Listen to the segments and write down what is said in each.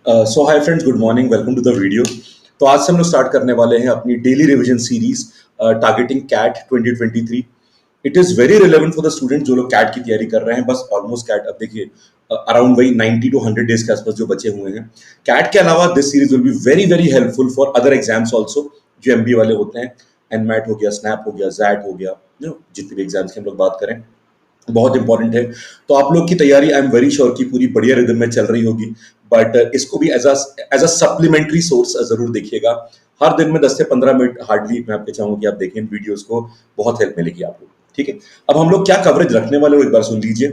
So hi friends, good morning, welcome to the video. तो आज से हम लोग स्टार्ट करने वाले हैं अपनी daily revision series targeting CAT 2023। It is very relevant for the student जो लोग कैट की तैयारी कर रहे हैं। बस ऑलमोस्ट कैट अब देखिए अराउंड वही 90 टू 100 डेज के आसपास जो बचे हुए हैं। कैट के अलावा this series will be very very helpful for other exams also जो एमबीए वाले होते हैं। एनमैट हो गया, स्नैप हो गया, जैट हो गया, जितने भी एग्जाम्स की हम लोग बात करें बहुत इंपॉर्टेंट है। तो आप लोग की तैयारी आई एम वेरी श्योर की पूरी बढ़िया रिदम में चल रही होगी। बट इसको भी एज अ सप्लीमेंट्री सोर्स जरूर देखिएगा। हर दिन में 10 से 15 मिनट हार्डली मैं आपके चाहूंगा कि आप देखें इन वीडियोस को, बहुत हेल्प मिलेगी आप लोग। ठीक है, अब हम लोग क्या कवरेज रखने वाले हो एक बार सुन लीजिए।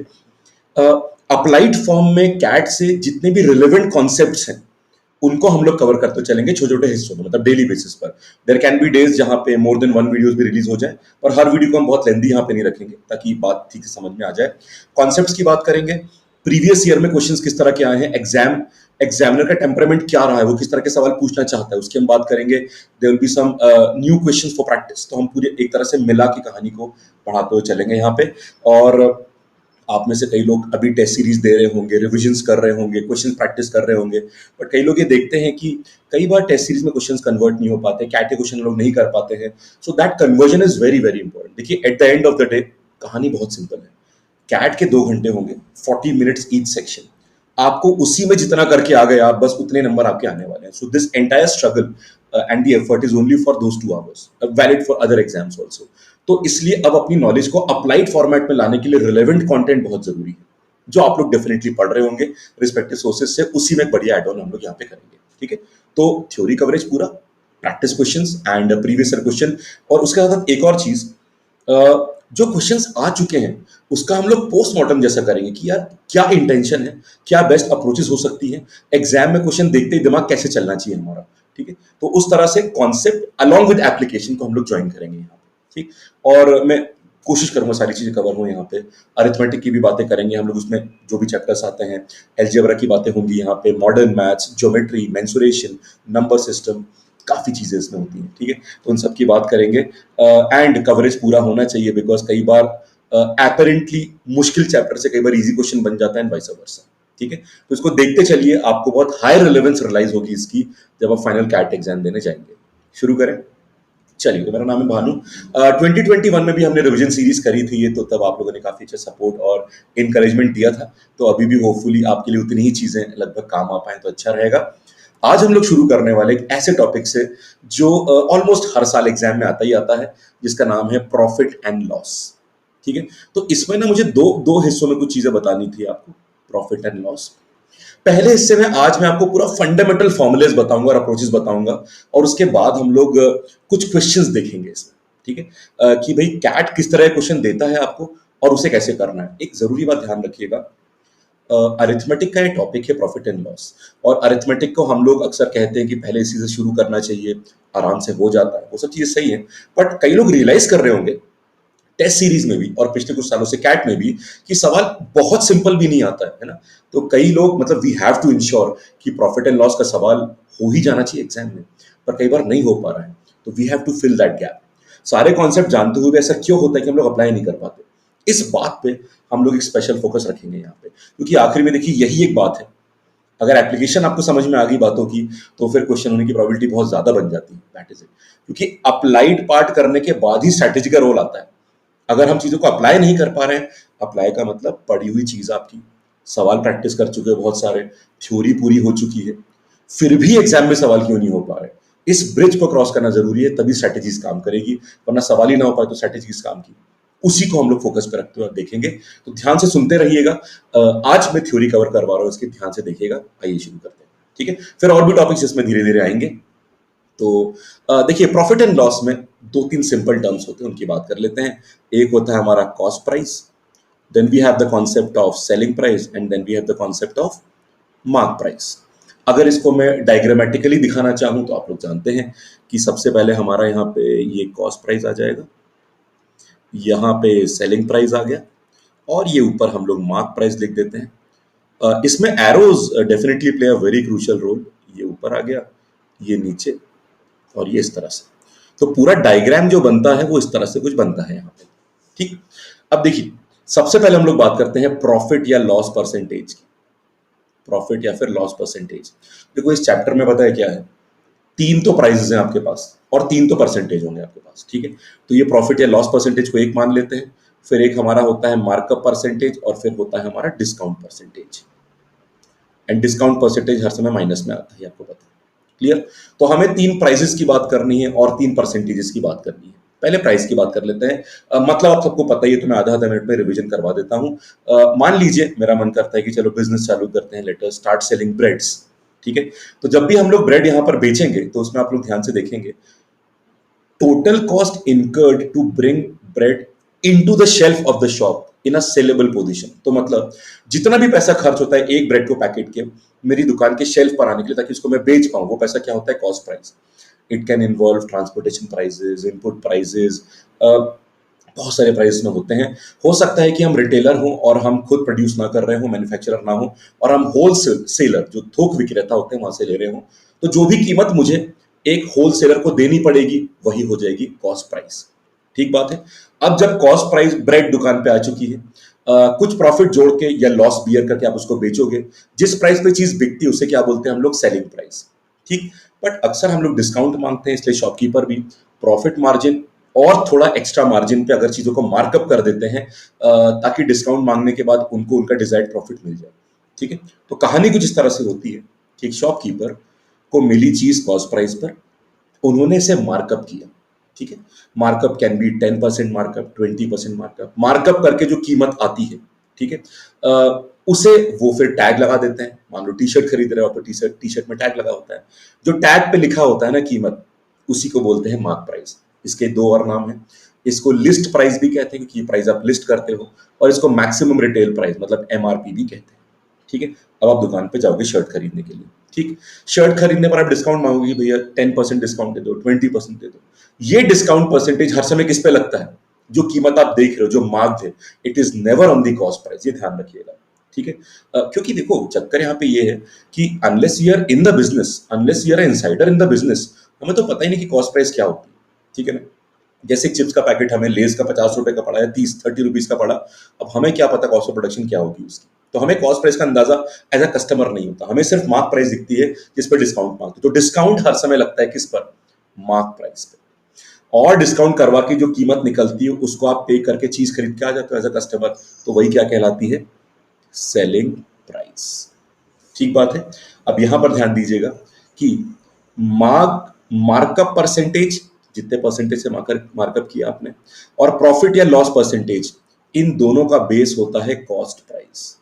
अप्लाइड फॉर्म में कैट से जितने भी रिलेवेंट कॉन्सेप्ट्स हैं उनको हम लोग कवर करते चलेंगे छोटे छोटे हिस्सों में, मतलब डेली बेसिस पर। देयर कैन बी डेज जहां पे मोर देन वन वीडियोस भी रिलीज हो जाए, और हर वीडियो को हम बहुत लेंदी यहाँ पे नहीं रखेंगे ताकि बात ठीक से समझ में आ जाए। कॉन्सेप्ट्स की बात करेंगे, प्रीवियस ईयर में क्वेश्चंस किस तरह के आए हैं, एग्जामिनर का टेम्परामेंट क्या रहा है, वो किस तरह के सवाल पूछना चाहता है, उसकी हम बात करेंगे। There will be some new questions for practice. तो हम पूरे एक तरह से मिला की कहानी को पढ़ाते हुए चलेंगे यहाँ पे। और आप में से कई लोग अभी टेस्ट सीरीज दे रहे होंगे, रिविजन्स कर रहे होंगे, क्वेश्चन प्रैक्टिस कर रहे होंगे। बट कई लोग ये देखते हैं कि कई बार टेस्ट सीरीज में क्वेश्चंस कन्वर्ट नहीं हो पाते, कैट के क्वेश्चन लोग नहीं कर पाते हैं। So that conversion is very very important. देखिए, at the end of the day कहानी बहुत सिंपल है। कैट के 2 घंटे होंगे, 40 मिनट्स ईच सेक्शन। आपको उसी में जितना करके आ गए आप, बस उतने नंबर आपके आने वाले हैं। So this entire struggle and the effort is only for those 2 hours, valid for other exams also. तो इसलिए अब अपनी नॉलेज को अप्लाइड फॉर्मेट में लाने के लिए रिलेवेंट कंटेंट बहुत जरूरी है, जो आप लोग डेफिनेटली पढ़ रहे होंगे रिस्पेक्टिव सोर्सेज से। उसी में एक बढ़िया एड ऑन हम लोग यहाँ पे करेंगे। ठीक है, तो थ्योरी कवरेज पूरा, practice questions and previous year question. और उसके साथ एक और चीज, जो क्वेश्चंस आ चुके हैं उसका हम लोग पोस्टमार्टम जैसा करेंगे कि यार क्या इंटेंशन है, क्या बेस्ट अप्रोचेस हो सकती है, एग्जाम में क्वेश्चन देखते ही दिमाग कैसे चलना चाहिए हमारा। ठीक है, तो उस तरह से कॉन्सेप्ट अलॉन्ग विद एप्लीकेशन को हम लोग ज्वाइन करेंगे यहाँ पे। ठीक, और मैं कोशिश करूंगा सारी चीजें कवर हो यहाँ पे। अरिथमेटिक की भी बातें करेंगे हम लोग, उसमें जो भी चैप्टर्स आते हैं। एलजेब्रा की बातें होंगी यहाँ पे, modern maths, geometry, mensuration, number system, काफी चीजें इसमें होती हैं। ठीक है, तो उन सब की बात करेंगे। एंड कवरेज पूरा होना चाहिए, बिकॉज कई बार एपरेंटली मुश्किल चैप्टर से कई बार इजी क्वेश्चन बन जाता है, वाइस वर्सा। ठीक है, तो इसको देखते चलिए, आपको बहुत हाई रिलेवेंस रियलाइज होगी इसकी जब आप फाइनल कैट एग्जाम देने जाएंगे। शुरू करें, चलिए। तो मेरा नाम है भानु। 2021 में भी हमने रिवीजन सीरीज करी थी ये, तो तब आप लोगों ने काफी अच्छा सपोर्ट और इनकरेजमेंट दिया था। तो अभी भी होपफुली आपके लिए उतनी ही चीजें लगभग काम आ पाए तो अच्छा रहेगा। आज हम लोग शुरू करने वाले एक ऐसे टॉपिक से जो ऑलमोस्ट हर साल एग्जाम में आता ही आता है, जिसका नाम है प्रॉफिट एंड लॉस। ठीक है, तो इसमें ना मुझे दो दो हिस्सों में कुछ चीजें बतानी थी आपको, प्रॉफिट एंड लॉस। पहले हिस्से में आज मैं आपको पूरा फंडामेंटल फॉर्मुलेस बताऊंगा और अप्रोचेस बताऊंगा, और उसके बाद हम लोग कुछ क्वेश्चंस देखेंगे इसमें। ठीक है, कि भाई कैट किस तरह क्वेश्चन देता है आपको और उसे कैसे करना है। एक जरूरी बात ध्यान रखिएगा, अरिथमेटिक का ये टॉपिक है प्रॉफिट एंड लॉस। और अरिथमेटिक को हम लोग अक्सर कहते हैं कि पहले इसी से शुरू करना चाहिए, आराम से हो जाता है, वो सब चीजें सही है। बट कई लोग रियलाइज कर रहे होंगे टेस्ट सीरीज में भी और पिछले कुछ सालों से कैट में भी कि सवाल बहुत सिंपल भी नहीं आता है ना। तो कई लोग, मतलब वी हैव टू इंश्योर कि प्रॉफिट एंड लॉस का सवाल हो ही जाना चाहिए एग्जाम में, पर कई बार नहीं हो पा रहा है। तो we have to fill that gap. सारे कॉन्सेप्ट जानते हुए भी ऐसा क्यों होता है कि हम लोग अप्लाई नहीं कर पाते, इस बात पे हम लोग एक स्पेशल फोकस रखेंगे यहाँ पे। क्योंकि आखिर में देखिए यही एक बात है, अगर एप्लीकेशन आपको समझ में आ गई बातों की तो फिर क्वेश्चन होने की प्रोबेबिलिटी बहुत ज्यादा बन जाती है। That is it. क्योंकि अप्लाइड पार्ट करने के बाद ही स्ट्रेटेजी का रोल आता है। अगर हम चीजों को अप्लाई नहीं कर पा रहे हैं, अप्लाई का मतलब पढ़ी हुई चीज आपकी, सवाल प्रैक्टिस कर चुके हैं बहुत सारे, थ्योरी पूरी हो चुकी है, फिर भी एग्जाम में सवाल क्यों नहीं हो पा रहे, इस ब्रिज को क्रॉस करना जरूरी है, तभी स्ट्रेटेजीज काम करेगी। वरना सवाल ही ना हो पाए तो स्ट्रेटेजीज काम की। उसी को हम लोग फोकस पे रखते हुए देखेंगे। तो ध्यान से सुनते रहिएगा। आज मैं थ्योरी कवर करवा रहा हूँ, इसके ध्यान से देखिएगा। आइए शुरू करते हैं। ठीक है, फिर और भी टॉपिक्स इसमें धीरे धीरे आएंगे। तो देखिए, प्रॉफिट एंड लॉस में 2-3 सिंपल टर्म्स होते हैं, उनकी बात कर लेते हैं। एक होता है हमारा cost price, then we have the concept of selling price, and then we have the concept of mark price. अगर इसको मैं डायग्रामेटिकली दिखाना चाहूँ तो आप लोग जानते हैं कि सबसे पहले हमारा यहाँ पे ये कॉस्ट प्राइस आ जाएगा, यहाँ पे सेलिंग प्राइस आ गया, और ये ऊपर हम लोग मार्क प्राइस लिख देते हैं। इसमें arrows definitely play a very crucial role. ये ऊपर आ गया, ये नीचे, और ये इस तरह से। तो पूरा डायग्राम जो बनता है वो इस तरह से कुछ बनता है यहाँ पे। ठीक, अब देखिए, सबसे पहले हम लोग बात करते हैं प्रॉफिट या लॉस परसेंटेज की। प्रॉफिट या फिर लॉस परसेंटेज। देखो इस चैप्टर में पता है क्या है, तीन तो प्राइजेस हैं आपके पास और तीन तो परसेंटेज होंगे आपके पास, ठीक है। तो ये प्रॉफिट या लॉस परसेंटेज को एक मान लेते हैं, फिर एक हमारा होता है मार्कअप परसेंटेज और फिर होता है हमारा discount percentage. And discount percentage हर समय माइनस में आता है, आपको पता है। क्लियर। तो हमें तीन प्राइसेस की बात करनी है और तीन परसेंटेजेस की बात करनी है। पहले प्राइस की बात कर लेते हैं। मतलब आप सबको पता ही है, तो मैं आधा आधा मिनट में रिवीजन करवा देता हूँ। मान लीजिए मेरा मन करता है कि चलो बिजनेस चालू करते हैं, let us start selling breads, ठीक है। तो जब भी हम लोग ब्रेड यहाँ पर बेचेंगे तो उसमें आप लोग ध्यान से देखेंगे, total cost incurred to bring bread into the shelf of the shop in a saleable position. तो मतलब जितना भी पैसा खर्च होता है एक ब्रेड को पैकेट के मेरी दुकान के शेल्फ पर आने के लिए ताकि उसको मैं बेच पाऊं, वो पैसा क्या होता है, cost price. It can involve transportation prices, input prices, बहुत सारे प्राइस में होते हैं। हो सकता है कि हम रिटेलर हों और हम खुद प्रोड्यूस ना कर रहे हो, मैन्युफैक्चरर ना हो, और हम होलसेल सेलर जो थोक विक्रेता होते हैं वहां से ले रहे हो, तो जो भी कीमत मुझे एक होलसेलर को देनी पड़ेगी वही हो जाएगी कॉस्ट प्राइस। ठीक बात है। अब जब कॉस्ट प्राइस ब्रेड दुकान पे आ चुकी है, कुछ प्रॉफिट जोड़ के या लॉस बियर करके आप उसको बेचोगे, जिस प्राइस पे चीज बिकती है उसे क्या बोलते हैं हम लोग, सेलिंग प्राइस। ठीक। बट अक्सर हम लोग डिस्काउंट मांगते हैं, इसलिए शॉपकीपर भी प्रॉफिट मार्जिन और थोड़ा एक्स्ट्रा मार्जिन पे अगर चीजों को मार्कअप कर देते हैं, ताकि डिस्काउंट मांगने के बाद उनको उनका डिजायर्ड प्रॉफिट मिल जाए। ठीक है। तो कहानी कुछ इस तरह से होती है कि एक शॉपकीपर को मिली चीज कॉस्ट प्राइस पर, उन्होंने इसे मार्कअप किया। ठीक है। Markup can be 10% markup, 20% markup. Markup करके जो कीमत आती है, ठीक है, उसे वो फिर टैग लगा देते हैं। मान लो टी शर्ट खरीद रहे हो तो टी शर्ट में टैग लगा होता है, जो टैग पे लिखा होता है ना कीमत, उसी को बोलते हैं मार्क प्राइस। इसके दो और नाम हैं, इसको लिस्ट प्राइस भी कहते हैं क्योंकि ये प्राइस आप लिस्ट करते हो, और इसको मैक्सिमम रिटेल प्राइस मतलब एमआरपी भी कहते हैं। ठीक है। अब आप दुकान पे जाओगे शर्ट खरीदने के लिए, ठीक। शर्ट खरीदने पर आप डिस्काउंट मांगोगे, भैया 10% डिस्काउंट दे दो, 20% दे दो। ये डिस्काउंट परसेंटेज हर समय किस पे लगता है, जो कीमत आप देख रहे हो, जो मार्क्ड है, it is never on the cost price, ये ध्यान रखिएगा। ठीक है। क्योंकि देखो चक्कर यहाँ पे ये है कि unless you are in the business, unless you are insider in the business, हमें तो पता ही नहीं कि कॉस्ट प्राइस क्या होती है। ठीक है ना। जैसे चिप्स का पैकेट हमें लेस का 50 रुपए का पड़ा है, 30-30 रुपीज का पड़ा, अब हमें क्या पता कॉस्ट ऑफ प्रोडक्शन क्या होगी उसकी। तो हमें कॉस्ट प्राइस का अंदाजा एज अ कस्टमर नहीं होता, हमें सिर्फ मार्क प्राइस दिखती है जिस पर डिस्काउंट मांगते। तो डिस्काउंट हर समय लगता है किस पर, मार्क प्राइस पे। और डिस्काउंट करवा के जो कीमत निकलती है उसको आप पे करके चीज खरीद के आ जाते हो एज अ कस्टमर, तो वही क्या कहलाती है, सेलिंग प्राइस। ठीक बात है। अब यहां पर ध्यान दीजिएगा कि मार्कअप परसेंटेज, जितने परसेंटेज से मार्कअप किया आपने, और प्रॉफिट या लॉस परसेंटेज, इन दोनों का बेस होता है कॉस्ट प्राइस।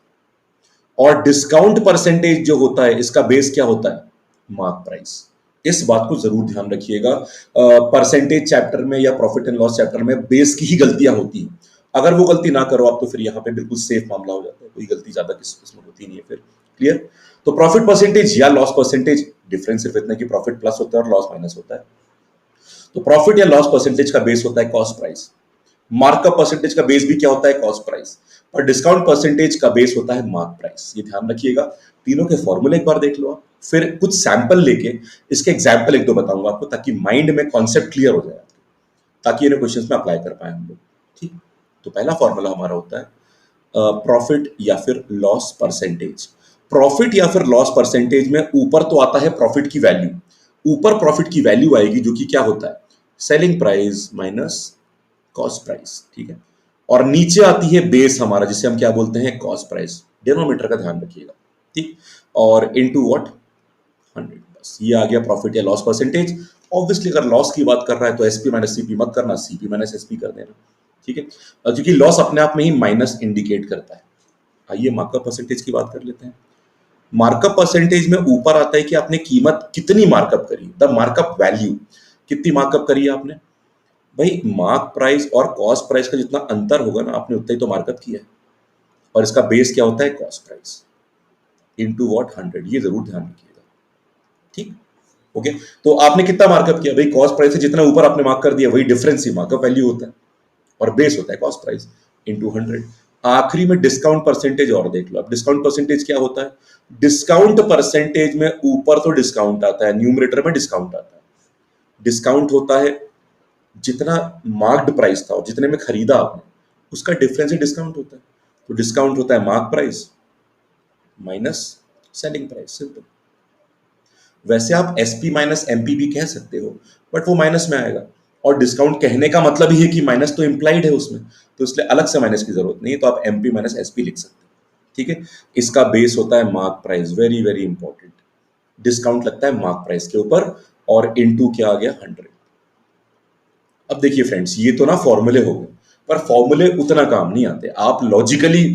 और डिस्काउंट परसेंटेज जो होता है इसका बेस क्या होता है, मार्क प्राइस। इस बात को जरूर ध्यान रखिएगा। परसेंटेज चैप्टर में या प्रॉफिट एंड लॉस चैप्टर में बेस की ही गलतियां होती हैं। अगर वो गलती ना करो आप तो फिर यहाँ पे बिल्कुल सेफ मामला हो जाता है, कोई गलती ज्यादा किसमें होती नहीं है फिर। क्लियर। तो प्रॉफिट परसेंटेज या लॉस परसेंटेज, डिफरेंस सिर्फ इतना कि प्रॉफिट प्लस होता है और लॉस माइनस होता है। तो प्रॉफिट या लॉस परसेंटेज का बेस होता है कॉस्ट प्राइस, मार्कअप परसेंटेज का बेस भी क्या होता है, कॉस्ट प्राइस, और डिस्काउंट परसेंटेज का बेस होता है मार्क प्राइस। ये ध्यान रखिएगा। तीनों के फॉर्मूले एक बार देख लो आप, फिर कुछ सैंपल लेके इसके एग्जाम्पल एक दो बताऊंगा आपको, ताकि माइंड में कॉन्सेप्ट क्लियर हो जाए, ताकि इन्हें क्वेश्चंस में अप्लाई कर पाए हम लोग। ठीक। तो पहला फॉर्मूला हमारा होता है प्रॉफिट या फिर लॉस परसेंटेज। प्रॉफिट या फिर लॉस परसेंटेज में ऊपर तो आता है प्रॉफिट की वैल्यू, ऊपर प्रॉफिट की वैल्यू आएगी जो कि क्या होता है, selling price minus cost price. ठीक है। और नीचे आती है बेस हमारा, जिसे हम क्या बोलते हैं, कॉस्ट प्राइस। डिनोमिनेटर का ध्यान रखिएगा। ठीक। और इनटू व्हाट, 100। बस ये आ गया प्रॉफिट या लॉस परसेंटेज। ऑब्वियसली अगर लॉस की बात कर रहा है तो एसपी माइनस सीपी मत करना, सीपी माइनस एसपी कर देना। ठीक है। क्योंकि लॉस अपने आप में ही माइनस इंडिकेट करता है। आइए मार्कअप परसेंटेज की बात कर लेते हैं। मार्कअप परसेंटेज में ऊपर आता है कि आपने कीमत कितनी मार्कअप करी, द मार्कअप वैल्यू, कितनी मार्कअप करी है आपने। भाई मार्क प्राइस और कॉस्ट प्राइस का जितना अंतर होगा ना, आपने उतना ही तो मार्कअप किया है। और इसका बेस क्या होता है, कॉस्ट प्राइस इनटू व्हाट, 100। ये जरूर ध्यान रखिएगा। ठीक। ओके। तो आपने कितना मार्कअप किया, भाई कॉस्ट प्राइस से जितना ऊपर आपने मार्क कर दिया वही डिफरेंस ही मार्कअप वैल्यू होता है, और बेस होता है कॉस्ट प्राइस इनटू 100। आखिरी में डिस्काउंट परसेंटेज और देख लो। अब डिस्काउंट परसेंटेज क्या होता है, डिस्काउंट परसेंटेज में ऊपर तो डिस्काउंट आता है, न्यूमरेटर में डिस्काउंट आता है। डिस्काउंट होता है जितना मार्क्ड प्राइस था और जितने में खरीदा आपने उसका डिफरेंस ही डिस्काउंट होता है। तो डिस्काउंट होता है mark price minus selling price, simple. वैसे आप एसपी माइनस एमपी भी कह सकते हो, बट वो माइनस में आएगा, और डिस्काउंट कहने का मतलब ही है कि माइनस तो इंप्लाइड है उसमें, तो इसलिए अलग से माइनस की जरूरत नहीं है, तो आप एमपी माइनस एसपी लिख सकते हैं। ठीक है। इसका बेस होता है mark price, very very important. Discount लगता है मार्क प्राइस के ऊपर, और इनटू क्या आ गया, 100। अब देखिए फ्रेंड्स, ये तो ना फॉर्मूले हो गए, पर फॉर्मूले उतना काम नहीं आते। आप लॉजिकली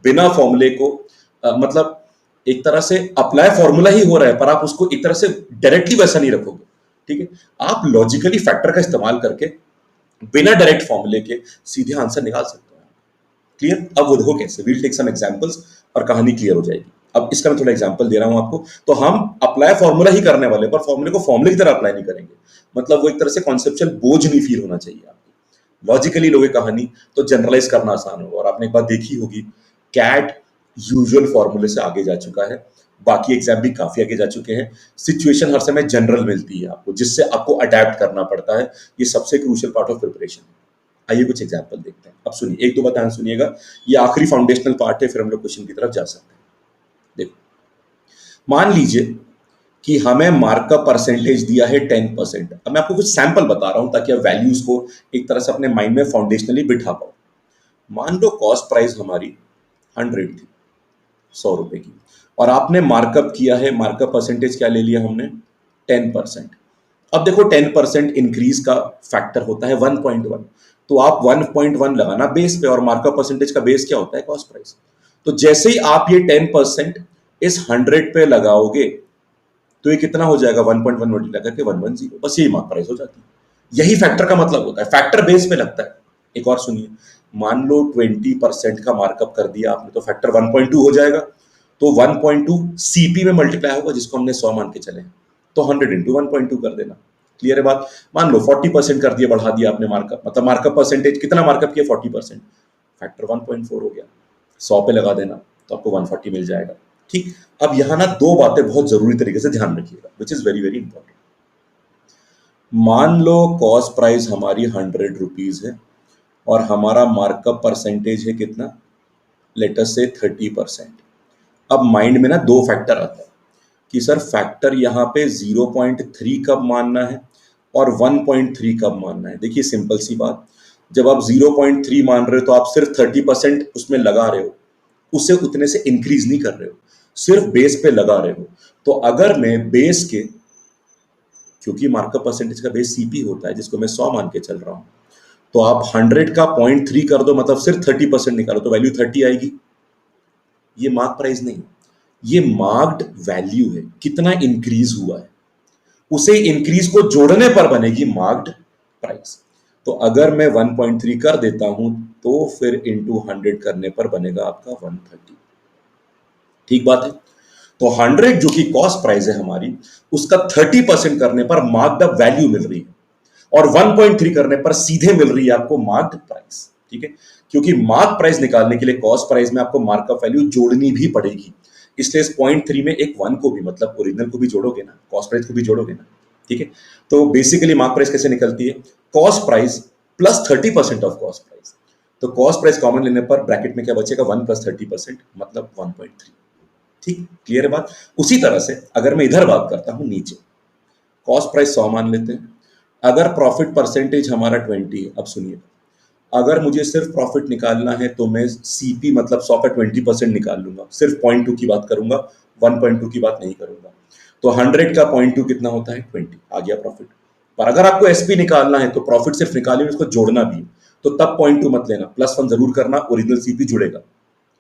बिना फॉर्मूले को मतलब एक तरह से अप्लाई फॉर्मूला ही हो रहा है, पर आप उसको एक तरह से डायरेक्टली वैसा नहीं रखोगे। ठीक है। आप लॉजिकली फैक्टर का इस्तेमाल करके बिना डायरेक्ट फॉर्मूले के सीधे आंसर निकाल सकते हो। क्लियर? अब वो देखो कैसे, वील टेक सम एग्जांपल्स और कहानी क्लियर हो जाएगी। अब इसका मैं थोड़ा एग्जांपल दे रहा हूं आपको। तो हम अप्लाई फॉर्मूला ही करने वाले, पर फॉर्मूले को फॉर्मूले की तरह अप्लाई नहीं करेंगे। मतलब वो एक तरह से कॉन्सेप्चुअल बोझ नहीं फील होना चाहिए आपको। लॉजिकली लोगे कहानी तो जनरलाइज करना आसान होगा। और आपने एक बात देखी होगी, कैट यूजुअल फॉर्मूले से आगे जा चुका है, बाकी एग्जाम भी काफी आगे जा चुके हैं। सिचुएशन हर समय जनरल मिलती है आपको, जिससे आपको अडेप्ट करना पड़ता है। ये सबसे क्रूशियल पार्ट ऑफ प्रिपरेशन है। आइए कुछ एग्जांपल देखते हैं। अब सुनिए, एक दो बात ध्यान सुनिएगा, ये आखिरी फाउंडेशनल पार्ट है, फिर हम लोग क्वेश्चन की तरफ जा सकते हैं। देखो, मान लीजिए कि हमें मार्कअप परसेंटेज दिया है 10%। अब मैं आपको कुछ सैंपल बता रहा हूं ताकि आप वैल्यूज को एक तरह से अपने माइंड में फाउंडेशनली बिठा पाओ। मान लो कॉस्ट प्राइस हमारी 100 थी, 100 रुपए की, और आपने मार्कअप किया है, मार्कअप परसेंटेज क्या ले लिया हमने, 10%। अब देखो 10% इंक्रीज का फैक्टर होता है 1.1, तो आप 1.1 लगाना बेस पे, और मार्कअप परसेंटेज का बेस क्या होता है, कॉस्ट प्राइस। तो जैसे ही आप ये 10% इस 100 पे लगाओगे, तो ये कितना हो जाएगा, 1.1 मल्टीप्लाई करके 110, बस यही मार्क प्राइस हो जाती है। यही फैक्टर का मतलब होता है, फैक्टर बेस पे लगता है। एक और सुनिए, मान लो 20% का मार्कअप कर दिया आपने, तो फैक्टर 1.2 हो जाएगा। तो 1.2 सीपी में मल्टीप्लाई होगा, जिसको हमने 100 मान के चले, तो 100 इंटू 1.2 कर देना। क्लियर है बात? मान लो 40% कर दिया, बढ़ा दिया आपने मार्कअप, मतलब मार्कअप परसेंटेज कितना मार्कअप किया, 40%, फैक्टर 1.4 हो गया, 100 पे लगा देना, तो आपको 140 मिल जाएगा। ठीक। अब यहां ना दो बातें बहुत जरूरी तरीके से ध्यान रखिएगा, which is very very important. मान लो कॉस्ट प्राइस हमारी 100 रुपीज है, और हमारा मार्कअप परसेंटेज है कितना, लेट अस से 30%। अब माइंड में ना दो फैक्टर आता है कि सर फैक्टर यहाँ पे 0.3 कब मानना है और 1.3 कब मानना है। देखिए सिंपल सी बात, जब आप 0.3 मान रहे हो तो आप सिर्फ 30% उसमें लगा रहे हो, उसे उतने से इंक्रीज नहीं कर रहे हो, सिर्फ बेस पे लगा रहे हो। तो अगर मैं बेस के, क्योंकि मार्कअप परसेंटेज का बेस सीपी होता है, जिसको मैं 100 मान के चल रहा हूं, तो आप 100 का 0.3 कर दो, मतलब सिर्फ 30% निकालो, तो वैल्यू 30 आएगी। ये मार्क प्राइस नहीं, ये मार्क्ड वैल्यू है, कितना इंक्रीज हुआ है, उसे इंक्रीज को जोड़ने पर बनेगी मार्क्ड प्राइस। तो अगर मैं 1.3 कर देता हूं, तो फिर इंटू 100 करने पर बनेगा आपका 130। ठीक बात है? तो 100 जो कि कॉस्ट प्राइस है हमारी, उसका 30% करने पर मार्क्ड अप वैल्यू मिल रही है, और 1.3 करने पर सीधे मिल रही है आपको मार्क्ड प्राइस। ठीक है। क्योंकि मार्क प्राइस निकालने के लिए कॉस्ट प्राइस में आपको मार्कअप वैल्यू जोड़नी भी पड़ेगी, इसलिए इस 0.3 में एक 1 को भी, मतलब ओरिजिनल को भी जोड़ोगे ना, कॉस्ट प्राइस को भी जोड़ोगे ना। ठीक है। तो बेसिकली मार्क प्राइस कैसे निकलती है, cost price plus 30% of cost price. तो कॉस्ट प्राइस कॉमन लेने पर ब्रैकेट में क्या बचेगा, 1 प्लस 30%, मतलब 1.3। ठीक, क्लियर है बात? उसी तरह से अगर मैं इधर बात करता हूं नीचे, कॉस्ट प्राइस 100 मान लेते हैं, अगर प्रॉफिट परसेंटेज हमारा 20 है। अब सुनिए, अगर मुझे सिर्फ प्रॉफिट निकालना है तो मैं सीपी मतलब 100 पे 20% निकाल लूंगा, सिर्फ 0.2 की बात करूंगा, 1.2 की बात नहीं करूंगा। तो 100 का 0.2 कितना होता है, 20, आ गया प्रॉफिट। पर अगर आपको एसपी निकालना है तो प्रॉफिट सिर्फ निकालिए, उसको जोड़ना भी है, तो तब 0.2 मत लेना, +1 जरूर करना, ओरिजिनल सीपी जुड़ेगा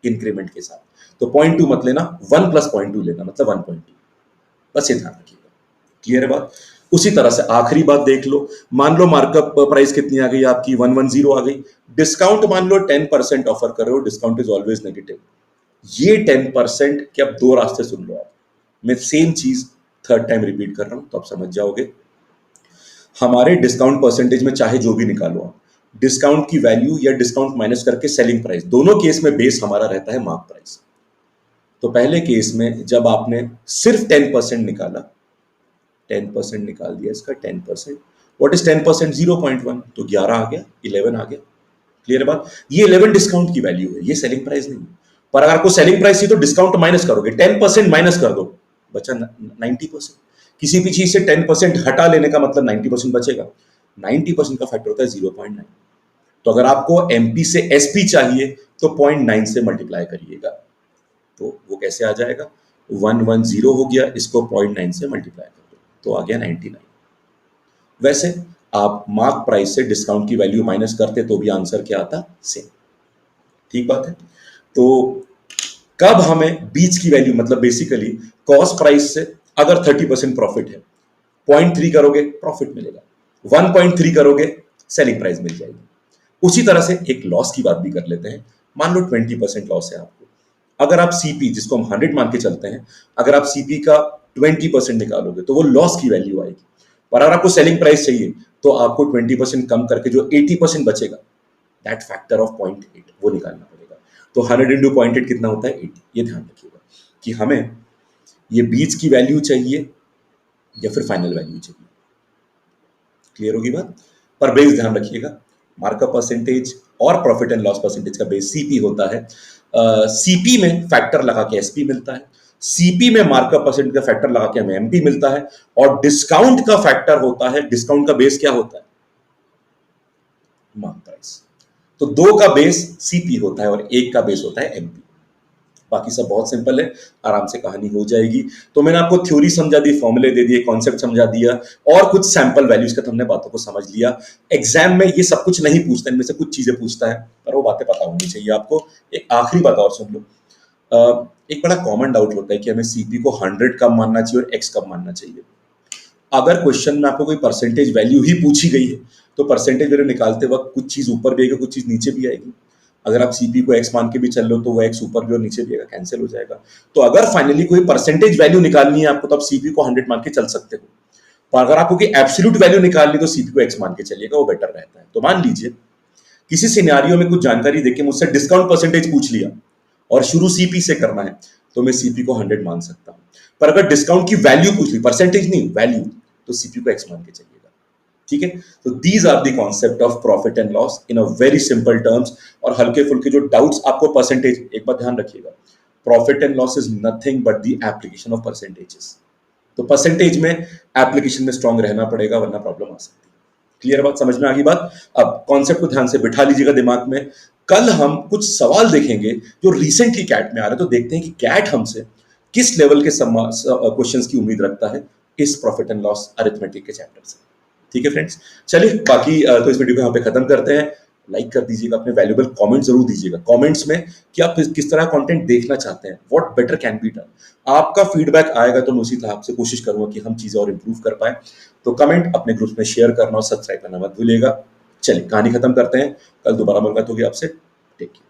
इंक्रीमेंट के साथ। तो 0.2 मत लेना, 1 प्लस 0.2 लेना, मतलब 1.2। बस ये ध्यान रखिएगा। क्लियर है बात? उसी तरह से आखिरी बात देख लो, मान लो मार्कअप प्राइस कितनी आ गई आपकी, 110 आ गई। डिस्काउंट मान लो 10% ऑफर कर रहे हो, डिस्काउंट इज ऑलवेज नेगेटिव। ये 10% के अब दो रास्ते सुन लो आप, मैं सेम चीज थर्ड टाइम रिपीट कर रहा हूं तो आप समझ जाओगे। हमारे डिस्काउंट परसेंटेज में चाहे जो भी निकालो आप, डिस्काउंट की वैल्यू या डिस्काउंट माइनस करके सेलिंग प्राइस, दोनों केस में बेस हमारा रहता है मार्क प्राइस। तो पहले केस में जब आपने सिर्फ 10% निकाला, 10% निकाल दिया इसका, 10%, व्हाट इज 10%, 0.1, तो 11 आ गया, 11 आ गया। क्लियर बात? ये 11 डिस्काउंट की वैल्यू है, ये सेलिंग प्राइस नहीं है। पर अगर आपको सेलिंग प्राइस थी तो डिस्काउंट माइनस करोगे, 10% माइनस कर दो, बचा 90%। किसी भी चीज से 10% हटा लेने का मतलब 90% बचेगा। 90% का फैक्टर होता है 0.9। तो अगर आपको एमपी से एसपी चाहिए तो 0.9 से मल्टीप्लाई करिएगा, तो वो कैसे आ जाएगा, 110 हो गया, इसको 0.9 से मल्टीप्लाई कर दो तो आ गया 99। वैसे आप मार्क प्राइस से डिस्काउंट की वैल्यू माइनस करते तो भी आंसर क्या आता, सेम। ठीक बात है। तो कब हमें बीच की वैल्यू, मतलब बेसिकली कॉस्ट प्राइस से अगर 30% प्रॉफिट है, 0.3 करोगे प्रॉफिट मिलेगा, 1.3 करोगे सेलिंग प्राइस मिल जाएगी। उसी तरह से एक लॉस की बात भी कर लेते हैं। मान लो 20% लॉस है आपको, अगर आप सीपी, जिसको हम 100 मान के चलते हैं, अगर आप सीपी का 20% निकालोगे तो वो लॉस की वैल्यू आएगी। पर अगर आपको सेलिंग प्राइस चाहिए तो आपको 20% कम करके जो 80% बचेगा, दैट फैक्टर ऑफ 0.8 वो निकालना पड़ेगा। तो 100 इंटू 0.8 कितना होता है, 80। ये ध्यान रखिएगा कि हमें ये बीच की वैल्यू चाहिए या फिर फाइनल वैल्यू चाहिए। क्लियर होगी बात। पर बेस ध्यान रखिएगा, मार्कअप परसेंटेज और प्रॉफिट एंड लॉस परसेंटेज का बेस सीपी होता है। सीपी में फैक्टर लगा के एसपी मिलता है, सीपी में मार्कअप परसेंटेज का फैक्टर लगा के हमें एमपी मिलता है, और डिस्काउंट का फैक्टर होता है, डिस्काउंट का बेस क्या होता है, मार्क प्राइस। तो दो का बेस सीपी होता है और एक का बेस होता है एमपी। बाकी सब बहुत सिंपल है, आराम से कहानी हो जाएगी। तो मैंने आपको थ्योरी समझा दी, फॉर्मूले दे दिए, कॉन्सेप्ट समझा दिया, और कुछ सैंपल वैल्यूज का हमने बातों को समझ लिया। एग्जाम में ये सब कुछ नहीं पूछता, इनमें से कुछ चीजें पूछता है, पर वो बातें पता होनी चाहिए आपको। एक आखिरी बात और सुन लो, एक बड़ा कॉमन डाउट होता है कि हमें सीपी को 100 कब मानना चाहिए और एक्स कब मानना चाहिए। अगर क्वेश्चन में आपको कोई परसेंटेज वैल्यू ही पूछी गई है तो परसेंटेज वैल्यू निकालते वक्त कुछ चीज ऊपर भी आएगी, कुछ चीज नीचे भी आएगी। अगर आप सीपी को एक्स मान के भी चल लो तो वो एक्स ऊपर भी और नीचे भी आएगा, कैंसिल हो जाएगा। तो अगर फाइनली कोई परसेंटेज वैल्यू निकालनी है आपको तो आप सीपी को 100 मान के चल सकते हो, पर अगर आपको कोई एब्सोल्यूट वैल्यू निकालनी तो सीपी को एक्स मान के चलिएगा, वो बेटर रहता है। तो मान लीजिए किसी सिनेरियो में कुछ जानकारी देके मुझसे डिस्काउंट परसेंटेज पूछ लिया और शुरू सीपी से करना है, तो मैं सीपी को 100 मान सकता हूं। पर अगर डिस्काउंट की वैल्यू पूछ ली, परसेंटेज नहीं वैल्यू, तो सीपी को एक्स मान के चलिएगा। ठीक है। तो these are the concept of profit and loss in a very simple terms. और हल्के फुल्के जो डाउट्स आपको परसेंटेज, एक बात ध्यान रखिएगा, profit and loss is nothing but the application of percentages. तो परसेंटेज में एप्लीकेशन में स्ट्रांग रहना पड़ेगा, वरना प्रॉब्लम आ सकती है। क्लियर बात, समझ में आ गई बात। अब कॉन्सेप्ट को ध्यान से बिठा लीजिएगा दिमाग में। कल हम कुछ सवाल देखेंगे जो रिसेंटली कैट में आ रहे हैं, तो देखते हैं कि कैट हमसे किस लेवल के क्वेश्चंस की उम्मीद रखता है इस प्रॉफिट एंड लॉस अरिथमेटिक के चैप्टर से। ठीक है फ्रेंड्स, चलिए बाकी तो इस वीडियो को यहाँ पे खत्म करते हैं। लाइक कर दीजिएगा, अपने वैल्यूबल कमेंट जरूर दीजिएगा कमेंट्स में कि आप किस तरह कंटेंट देखना चाहते हैं, what better can be done. आपका फीडबैक आएगा तो मैं उसी तरह आपसे कोशिश करूंगा कि हम चीजें और इंप्रूव कर पाए। तो कमेंट अपने ग्रुप में शेयर करना और सब्सक्राइब करना मत भूलिएगा। चलिए कहानी खत्म करते हैं, कल दोबारा मुलाकात होगी आपसे। Take care.